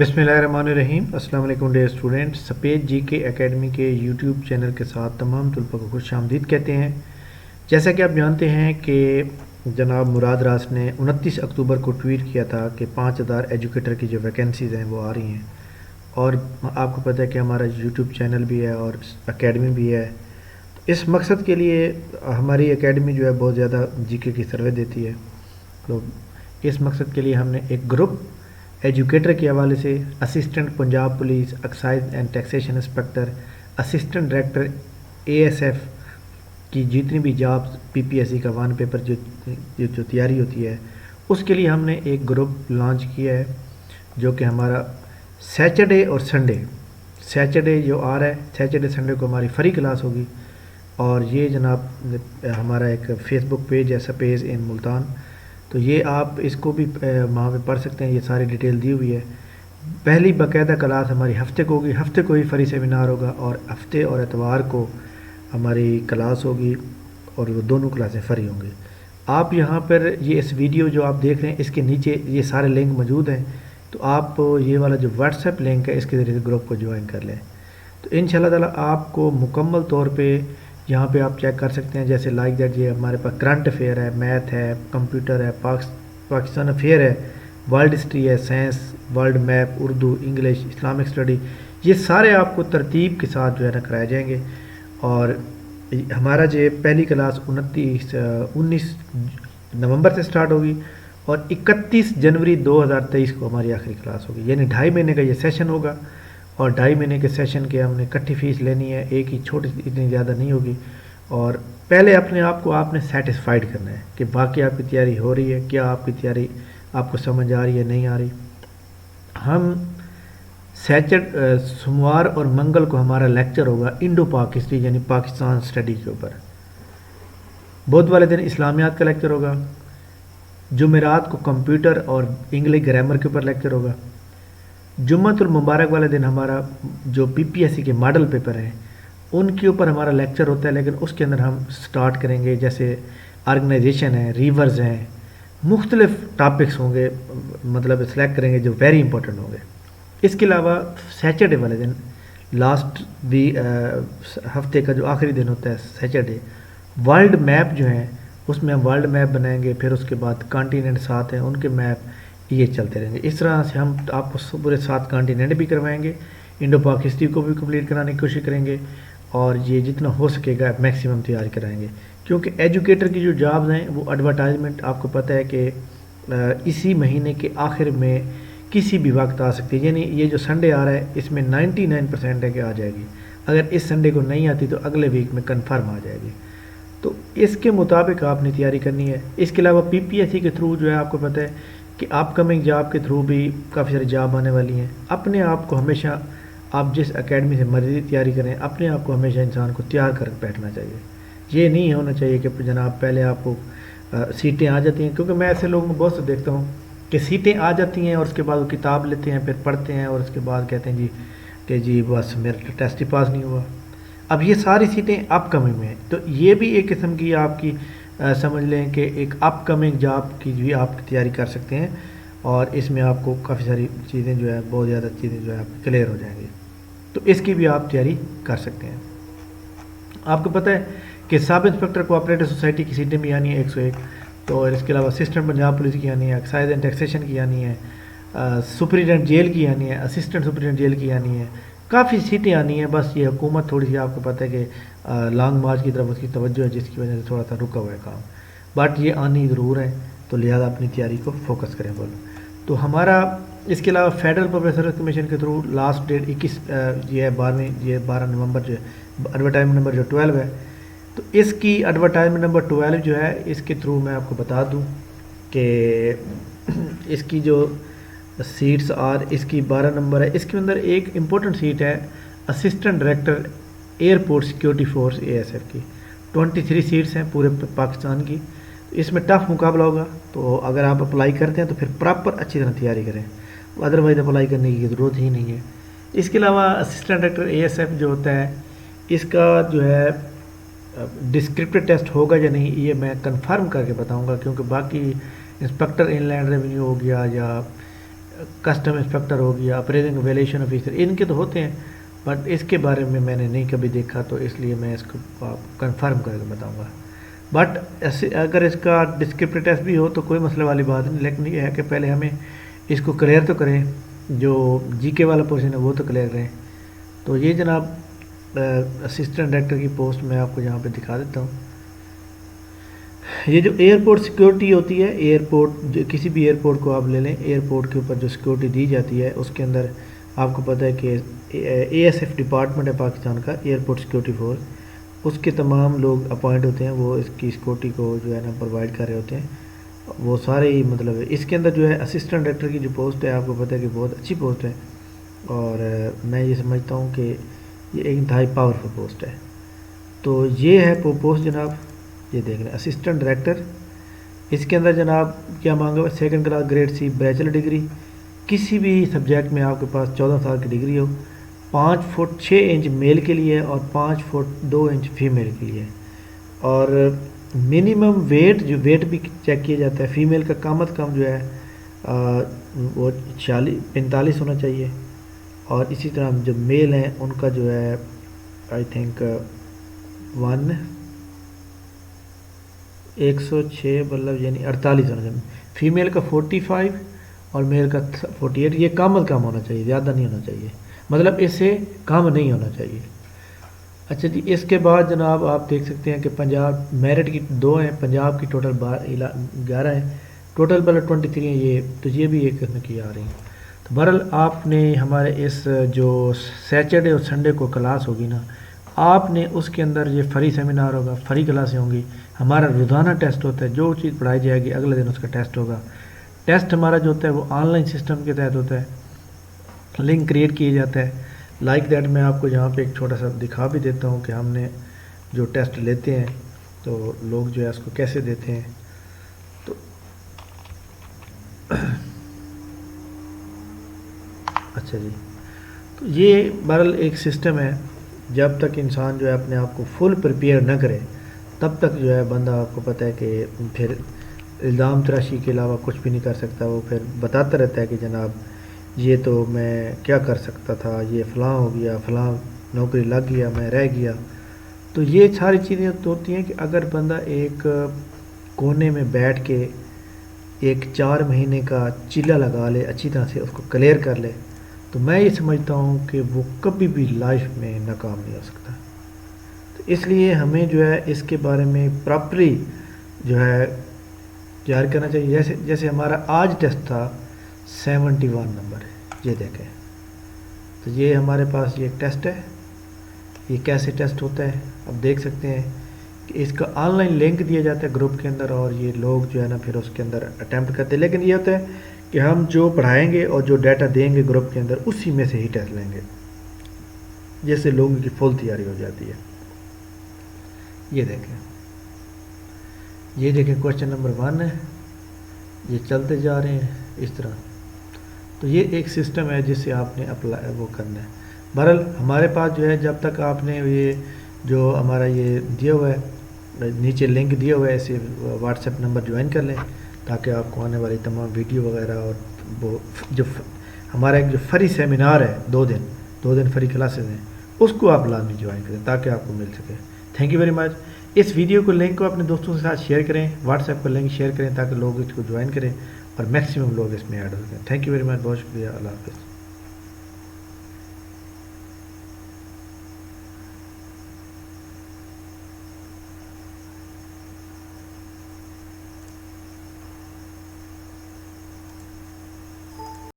बिस्मिल्लाहिर्रहमानिर्रहीम। अस्सलाम वालेकुम डियर स्टूडेंट। सफ़ेद जी के एकेडमी के यूट्यूब चैनल के साथ तमाम तलबा को खुश आमदीद कहते हैं। जैसा कि आप जानते हैं कि जनाब मुराद रास ने 29 अक्टूबर को ट्वीट किया था कि 5000 एजुकेटर की जो वैकेंसीज़ हैं वो आ रही हैं, और आपको पता है कि हमारा यूट्यूब चैनल भी है और एकेडमी भी है। तो इस मकसद के लिए हमारी एकेडमी जो है बहुत ज़्यादा जीके की सर्वे देती है। तो इस मकसद के लिए हमने एक ग्रुप एजुकेटर के हवाले से assistant Punjab police, excise and taxation inspector, assistant director ASF की जितनी भी जॉब्स पीपीएससी का वन पेपर जो तैयारी होती है उसके लिए हमने एक ग्रुप लॉन्च किया है, जो कि हमारा सैटरडे और सैटरडे जो आ रहा है, सैटरडे संडे को हमारी फ्री क्लास होगी। और ये जनाब हमारा एक फेसबुक पेज है, सपेज इन मुल्तान, तो ये आप इसको भी वहाँ पे पढ़ सकते हैं। ये सारी डिटेल दी हुई है। पहली बाकायदा क्लास हमारी हफ्ते को होगी, हफ्ते को ही फ्री सेमिनार होगा, और हफ्ते और एतवार को हमारी क्लास होगी, और वो दोनों क्लासें फ्री होंगी। आप यहाँ पर ये इस वीडियो जो आप देख रहे हैं इसके नीचे ये सारे लिंक मौजूद हैं, तो आप ये वाला जो व्हाट्सएप लिंक है इसके ज़रिए ग्रुप को ज्वाइन कर लें। तो इंशाल्लाह ताला आपको मुकम्मल तौर पे यहाँ पे आप चेक कर सकते हैं, जैसे लाइक दैट ये हमारे पास करंट अफेयर है, मैथ है, कंप्यूटर है, पाकिस्तान अफेयर है, वर्ल्ड हिस्ट्री है, science, world map, Urdu, English, Islamic study, ये सारे आपको तरतीब के साथ जो है ना कराए जाएंगे। और हमारा जो पहली क्लास 19 नवंबर से स्टार्ट होगी और 31 जनवरी 2023 को हमारी आखिरी क्लास होगी, यानी 2.5 महीने का ये सेशन होगा। और 2.5 महीने के सेशन के हमने इकट्ठी फ़ीस लेनी है, एक ही छोटी, इतनी ज़्यादा नहीं होगी। और पहले अपने आप को आपने सेटिस्फाइड करना है कि बाकी आपकी तैयारी हो रही है, क्या आपकी तैयारी आपको समझ आ रही है, नहीं आ रही। हम सोमवार और मंगल को हमारा लेक्चर होगा इंडो पाक हिस्ट्री यानी पाकिस्तान स्टडी के ऊपर। बुध वाले दिन इस्लामियात का लेक्चर होगा। जुमेरात को कंप्यूटर और इंग्लिश ग्रामर के ऊपर लेक्चर होगा। जुम्मतुल मुबारक वाले दिन हमारा जो पीपीएससी के मॉडल पेपर हैं उनके ऊपर हमारा लेक्चर होता है, लेकिन उसके अंदर हम स्टार्ट करेंगे जैसे ऑर्गेनाइजेशन है, रिवर्स हैं, मुख्तलिफ टॉपिक्स होंगे, मतलब सेलेक्ट करेंगे जो वेरी इंपॉर्टेंट होंगे। इसके अलावा सैटरडे वाले दिन लास्ट भी हफ्ते का जो आखिरी दिन होता है सैटरडे, वर्ल्ड मैप जो है उसमें हम वर्ल्ड मैप बनाएंगे, फिर उसके बाद कॉन्टिनेंट साथ हैं उनके मैप, ये चलते रहेंगे। इस तरह से हम आपको पूरे 7 कॉन्टिनेंट भी करवाएंगे, इंडो पाक हिस्ट्री को भी कंप्लीट कराने की कोशिश करेंगे, और ये जितना हो सकेगा मैक्सिमम तैयार कराएंगे। क्योंकि एजुकेटर की जो जॉब्स हैं वो एडवर्टाइजमेंट आपको पता है कि इसी महीने के आखिर में किसी भी वक्त आ सकती है, यानी ये जो संडे आ रहा है इसमें 99% है कि आ जाएगी। अगर इस संडे को नहीं आती तो अगले वीक में कन्फर्म आ जाएगी। तो इसके मुताबिक आपने तैयारी करनी है। इसके अलावा पीपीएससी के थ्रू जो है आपको पता है कि अपकमिंग जॉब के थ्रू भी काफ़ी सारी जॉब आने वाली हैं। अपने आप को हमेशा, आप जिस एकेडमी से मर्जी तैयारी करें, अपने आप को हमेशा इंसान को तैयार कर बैठना चाहिए। ये नहीं होना चाहिए कि जनाब पहले आपको सीटें आ जाती हैं, क्योंकि मैं ऐसे लोगों को बहुत से देखता हूँ कि सीटें आ जाती हैं और उसके बाद वो किताब लेते हैं, फिर पढ़ते हैं और उसके बाद कहते हैं जी कि जी बस मेरा टेस्ट ही पास नहीं हुआ। अब ये सारी सीटें अपकमिंग में हैं, तो ये भी एक किस्म की आपकी समझ लें कि एक अपकमिंग जॉब की भी आप तैयारी कर सकते हैं, और इसमें आपको काफ़ी सारी चीज़ें जो है, बहुत ज़्यादा चीज़ें जो है आपकी क्लियर हो जाएंगी, तो इसकी भी आप तैयारी कर सकते हैं। आपको पता है कि सब इंस्पेक्टर कोऑपरेटिव सोसाइटी की सीटें भी आनी है 101, तो इसके अलावा असिस्टेंट पंजाब पुलिस की आनी है, एक्साइज एंड टैक्सेशन की आनी है, सुपरिटेंडेंट जेल की आनी है, असिस्टेंट सुपरिटेंडेंट जेल की आनी है, काफ़ी सीटें आनी है। बस ये हुकूमत थोड़ी सी आपको पता है कि लॉन्ग मार्च की तरफ उसकी तवज्जो है, जिसकी वजह से थोड़ा सा रुका हुआ है काम, बट ये आनी ज़रूर है, तो लिहाजा अपनी तैयारी को फोकस करें बोलो। तो हमारा इसके अलावा फेडरल पब्लिक सर्विस कमीशन के थ्रू लास्ट डेट 21 ये है 12 नवंबर जो है, एडवर्टाइजमेंट नंबर जो 12 है, तो इसकी एडवर्टाइजमेंट नंबर 12 जो है इसके थ्रू मैं आपको बता दूं कि इसकी जो सीट्स और इसकी 12 नंबर है। इसके अंदर एक इम्पोर्टेंट सीट है assistant director airport security force ASF की। 23 सीट्स हैं पूरे पाकिस्तान की, तो इसमें टफ मुकाबला होगा। तो अगर आप अप्लाई करते हैं तो फिर प्रॉपर अच्छी तरह तैयारी करें, अदरवाइज अप्लाई करने की ज़रूरत ही नहीं है। इसके अलावा असिस्टेंट डायरेक्टर एएसएफ जो होता है इसका जो है डिस्क्रिप्टिव टेस्ट होगा या नहीं ये मैं कंफर्म करके बताऊंगा, क्योंकि बाकी इंस्पेक्टर इनलैंड रेवेन्यू हो गया या کسٹم انسپیکٹر ہو گیا، اپریزنگ ویلیشن آفیسر، ان کے تو ہوتے ہیں، بٹ اس کے بارے میں نے نہیں کبھی دیکھا، تو اس لیے میں اس کو آپ کنفرم کر کے بتاؤں گا. بٹ اگر اس کا ڈسکرپٹیو ٹیسٹ بھی ہو تو کوئی مسئلہ والی بات نہیں، لیکن یہ ہے کہ پہلے ہمیں اس کو کلیئر تو کریں، جو جی کے والا پورشن ہے وہ تو کلیئر کریں. تو یہ جناب اسسٹنٹ ڈائریکٹر کی پوسٹ میں آپ کو یہاں پہ دکھا دیتا ہوں. یہ جو ایئرپورٹ سیکیورٹی ہوتی ہے، ایئرپورٹ کسی بھی ایئرپورٹ کو آپ لے لیں، ایئرپورٹ کے اوپر جو سیکیورٹی دی جاتی ہے اس کے اندر آپ کو پتہ ہے کہ اے ایس ایف ڈپارٹمنٹ ہے پاکستان کا، ایئرپورٹ سیکیورٹی فورس، اس کے تمام لوگ اپوائنٹ ہوتے ہیں، وہ اس کی سیکیورٹی کو جو ہے نا پرووائڈ کر رہے ہوتے ہیں. وہ سارے ہی مطلب اس کے اندر جو ہے اسسٹنٹ ڈائریکٹر کی جو پوسٹ ہے آپ کو پتہ ہے کہ بہت اچھی پوسٹ ہے، اور میں یہ سمجھتا ہوں کہ یہ ایک انتہائی پاورفل پوسٹ ہے. تو یہ ہے پوسٹ جناب، یہ دیکھ لیں اسسٹنٹ ڈائریکٹر. اس کے اندر جناب کیا مانگا ہوا ہے؟ 2nd کلاس گریڈ سی بیچلر ڈگری، کسی بھی سبجیکٹ میں آپ کے پاس 14 سال کی ڈگری ہو، 5 فٹ 6 انچ میل کے لیے اور 5 فٹ 2 انچ فیمیل کے لیے. اور منیمم ویٹ، جو ویٹ بھی چیک کیا جاتا ہے، فیمیل کا کم از کم جو ہے وہ 45 ہونا چاہیے، اور اسی طرح جو میل ہیں ان کا جو ہے آئی تھنک 106 مطلب یعنی 48 ہونا چاہیے. فیمیل کا 45 اور میل کا 48، یہ کم از کم ہونا چاہیے، زیادہ نہیں ہونا چاہیے، مطلب اس سے کم نہیں ہونا چاہیے. اچھا جی، اس کے بعد جناب آپ دیکھ سکتے ہیں کہ پنجاب میرٹ کی 2 ہیں، پنجاب کی ٹوٹل 11 ہیں، ٹوٹل بلڈ 23 ہیں. یہ تو یہ بھی ایک قسم کی آ رہی ہیں. تو بہرحال آپ نے ہمارے اس جو سیچرڈے اور سنڈے کو کلاس ہوگی نا، آپ نے اس کے اندر یہ فری سیمینار ہوگا، فری کلاسیں ہوں گی. ہمارا روزانہ ٹیسٹ ہوتا ہے، جو چیز پڑھائی جائے گی اگلے دن اس کا ٹیسٹ ہوگا. ٹیسٹ ہمارا جو ہوتا ہے وہ آن لائن سسٹم کے تحت ہوتا ہے، لنک کریٹ کیا جاتا ہے. لائک دیٹ میں آپ کو یہاں پہ ایک چھوٹا سا دکھا بھی دیتا ہوں کہ ہم نے جو ٹیسٹ لیتے ہیں تو لوگ جو ہے اس کو کیسے دیتے ہیں. تو اچھا جی، تو یہ بہرحال ایک سسٹم ہے، جب تک انسان جو ہے اپنے آپ کو فل پریپیئر نہ کرے تب تک جو ہے بندہ، آپ کو پتہ ہے کہ پھر الزام تراشی کے علاوہ کچھ بھی نہیں کر سکتا. وہ پھر بتاتا رہتا ہے کہ جناب یہ تو میں کیا کر سکتا تھا، یہ فلاں ہو گیا، فلاں نوکری لگ گیا، میں رہ گیا. تو یہ ساری چیزیں تو ہوتی ہیں کہ اگر بندہ ایک کونے میں بیٹھ کے ایک 4 مہینے کا چیلا لگا لے، اچھی طرح سے اس کو کلیئر کر لے، تو میں یہ سمجھتا ہوں کہ وہ کبھی بھی لائف میں ناکام نہیں ہو سکتا. تو اس لیے ہمیں جو ہے اس کے بارے میں پراپرلی جو ہے تیار کرنا چاہیے. جیسے ہمارا آج ٹیسٹ تھا 71 نمبر، یہ دیکھیں. تو یہ ہمارے پاس یہ ایک ٹیسٹ ہے. یہ کیسے ٹیسٹ ہوتا ہے آپ دیکھ سکتے ہیں کہ اس کا آن لائن لنک دیا جاتا ہے گروپ کے اندر، اور یہ لوگ جو ہے نا پھر اس کے اندر اٹیمپٹ کرتے ہیں. لیکن یہ ہوتا ہے کہ ہم جو پڑھائیں گے اور جو ڈیٹا دیں گے گروپ کے اندر، اسی میں سے ہی ٹیسٹ لیں گے، جس سے لوگوں کی فل تیاری ہو جاتی ہے. یہ دیکھیں کوشچن نمبر 1 ہے، یہ چلتے جا رہے ہیں اس طرح. تو یہ ایک سسٹم ہے جس سے آپ نے اپلائی وہ کرنا ہے. بہرحال ہمارے پاس جو ہے جب تک آپ نے یہ جو ہمارا یہ دیا ہوا ہے، نیچے لنک دیا ہوا ہے، اسے واٹس ایپ نمبر جوائن کر لیں تاکہ آپ کو آنے والی تمام ویڈیو وغیرہ اور وہ جو ہمارا ایک جو فری سیمینار ہے 2 دن فری کلاسز ہیں، اس کو آپ لازمی جوائن کریں تاکہ آپ کو مل سکے. Thank you very much. اس ویڈیو کو لنک کو اپنے دوستوں کے ساتھ شیئر کریں، واٹس ایپ پر لنک شیئر کریں تاکہ لوگ اس کو جوائن کریں اور میکسیمم لوگ اس میں ایڈ ہو سکیں. تھینک یو ویری مچ، بہت شکریہ. اللہ حافظ.